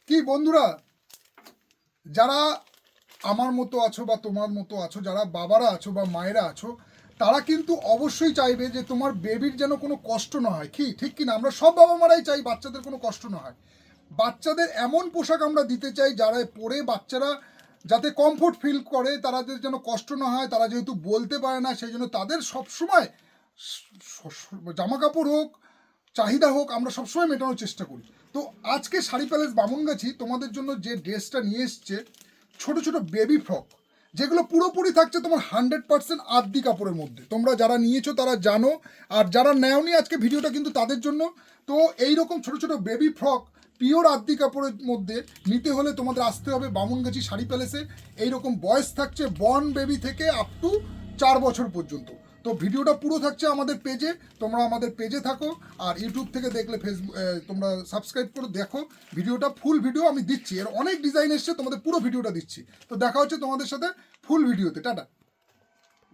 কি বন্ধুরা, যারা আমার মতো আছো বা তোমার মতো আছো, যারা বাবারা আছো বা মায়েরা আছো, তারা কিন্তু অবশ্যই চাইবে যে তোমার বেবির যেন কোনো কষ্ট না হয়। কি ঠিক কিনা? আমরা সব বাবা মারাই চাই বাচ্চাদের কোনো কষ্ট না হয়। বাচ্চাদের এমন পোশাক আমরা দিতে চাই যারা পরে বাচ্চারা যাতে কমফোর্ট ফিল করে, তাদের যেন কষ্ট না হয়। তারা যেহেতু বলতে পারে না, সেই জন্য তাদের সবসময় জামা কাপড় হোক, চাহিদা হোক, আমরা সবসময় মেটানোর চেষ্টা করি। তো আজকে শাড়ি প্যালেস বামুনগাছি তোমাদের জন্য যে ড্রেসটা নিয়ে এসছে, ছোট ছোট বেবি ফ্রক, যেগুলো পুরোপুরি থাকছে তোমার 100% আদ্যি কাপড়ের মধ্যে। তোমরা যারা নিয়েছো তারা জানো, আর যারা নেওনি আজকে ভিডিওটা কিন্তু তাদের জন্য। তো এইরকম ছোট ছোট বেবি ফ্রক পিওর আদ্যি কাপড়ের মধ্যে নিতে হলে তোমাদের আসতে হবে বামুনগাছি শাড়ি প্যালেসে। এইরকম বয়স থাকছে বর্ন বেবি থেকে আপ টু 4 বছর পর্যন্ত। তো ভিডিওটা পুরো থাকছে আমাদের পেজে, তোমরা আমাদের পেজে থাকো। আর ইউটিউব থেকে দেখলে ফেসবুক তোমরা সাবস্ক্রাইব করে দেখো। ভিডিওটা ফুল ভিডিও আমি দিচ্ছি, এর অনেক ডিজাইন এসছে, তোমাদের পুরো ভিডিওটা দিচ্ছি। তো দেখা হচ্ছে তোমাদের সাথে ফুল ভিডিওতে। টাটা।